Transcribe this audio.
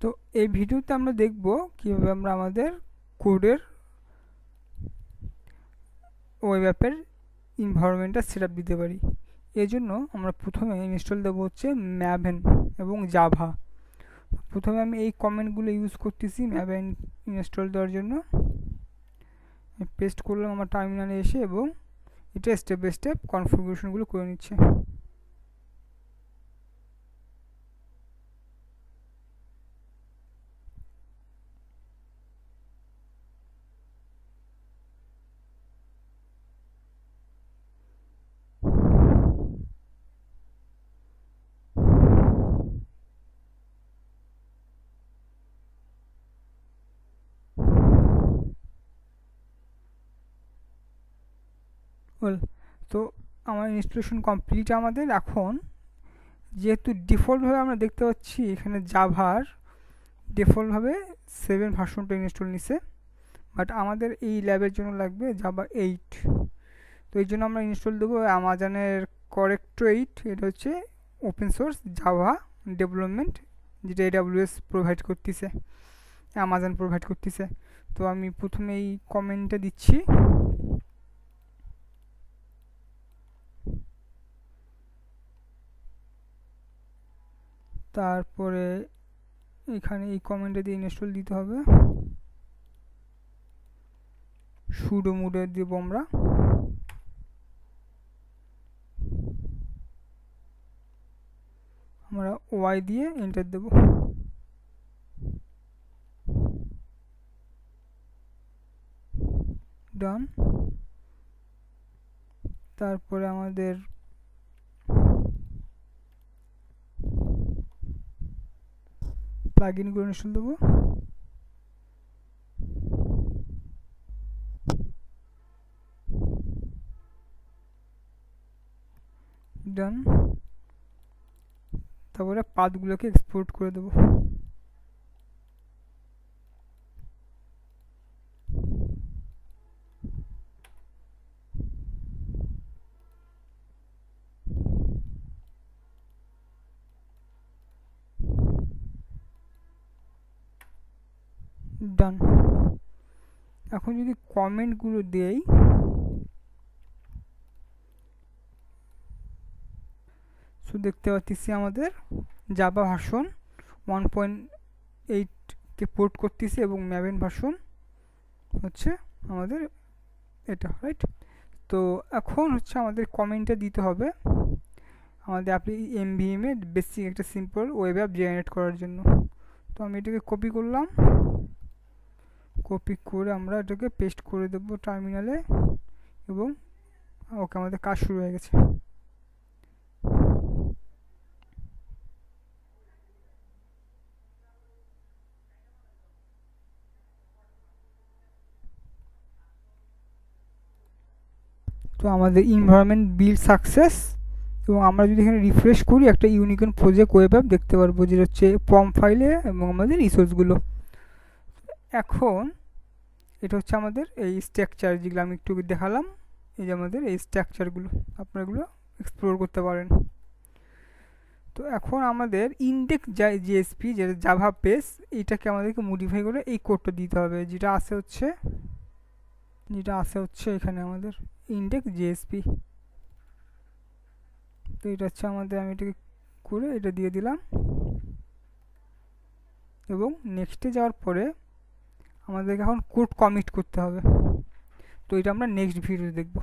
তো এই ভিডিওতে আমরা দেখব কিভাবে আমরা আমাদের কোডের ওয়েব অ্যাপের এনভায়রনমেন্টটা সেটআপ দিতে পারি। এজন্য আমরা প্রথমে ইনস্টল দেবো হচ্ছে ম্যাভেন এবং জাভা। প্রথমে আমি এই কমেন্টগুলো ইউজ করতেছি ম্যাভেন ইনস্টল দেওয়ার জন্য। পেস্ট করলাম আমার টার্মিনালে এসে এবং এটা স্টেপ বাই স্টেপ কনফিগারেশনগুলো করে নিচ্ছে। তো আমার ইনস্টলেশন কমপ্লিট। আমাদের এখন যেহেতু ডিফল্টভাবে আমরা দেখতে পাচ্ছি এখানে জাভার ডিফল্টভাবে 7 ভার্সনটা ইনস্টল নিছে, বাট আমাদের এই ল্যাবের জন্য লাগবে জাভা 8। তো এই জন্য আমরা ইনস্টল দেবো আমাজনের করেক্টো 8। এটা হচ্ছে ওপেন সোর্স জাভা ডেভেলপমেন্ট, যেটা AWS প্রোভাইড করতেছে, আমাজন প্রোভাইড করতেছে। তো আমি প্রথমে এই কমেন্টটা দিচ্ছি। তারপরে এখানে এই কমেন্টে দিয়ে ইনস্টল দিতে হবে। সুডো মোডে দেবো আমরা। ওয়াই দিয়ে এন্টার দেব। ডান। তারপরে আমাদের প্লাগইনগুলো ইনস্টল দেবো। ডান। তারপরে পাথগুলোকে এক্সপোর্ট করে দেবো। ডান। এখন যদি কমেন্টগুলো দেই, সো দেখতে পাচ্ছি আমাদের জাভা ভার্সন 1.8 কে পোর্ট করতেছি এবং ম্যাভেন ভার্সন হচ্ছে আমাদের এটা, রাইট? তো এখন হচ্ছে আমাদের কমেন্টটা দিতে হবে আমাদের আপনি MVM এর বেসিক একটা সিম্পল ওয়েব অ্যাপ জেনারেট করার জন্য। তো আমি এটাকে কপি করলাম, কপি করে আমরা এটাকে পেস্ট করে দেবো টার্মিনালে এবং ওকে, আমাদের কাজ শুরু হয়ে গেছে। তো আমাদের এনভায়রনমেন্ট বিল্ড সাকসেস। এবং আমরা যদি এখানে রিফ্রেশ করি একটা ইউনিকর্ন প্রজেক্ট ওয়েব অ্যাপ দেখতে পারবো, যেটা হচ্ছে পম ফাইলে এবং আমাদের রিসোর্সগুলো। এখন এটা হচ্ছে আমাদের এই স্ট্রাকচার, যেগুলো আমি একটু দেখালাম। এই যে আমাদের এই স্ট্রাকচারগুলো, আপনারা এগুলো এক্সপ্লোর করতে পারেন। তো এখন আমাদের ইনডেক্স জেএসপি, যেটা জাভা পেজ, এইটাকে আমাদেরকে মডিফাই করে এই কোডটা দিতে হবে, যেটা আছে হচ্ছে এখানে আমাদের ইনডেক্স জেএসপি। তো এটা হচ্ছে আমাদের, আমি এটাকে করে এটা দিয়ে দিলাম এবং নেক্সটে যাওয়ার পরে আমাদেরকে এখন কোড কমিট করতে হবে। তো এটা আমরা নেক্সট ভিডিওতে দেখব।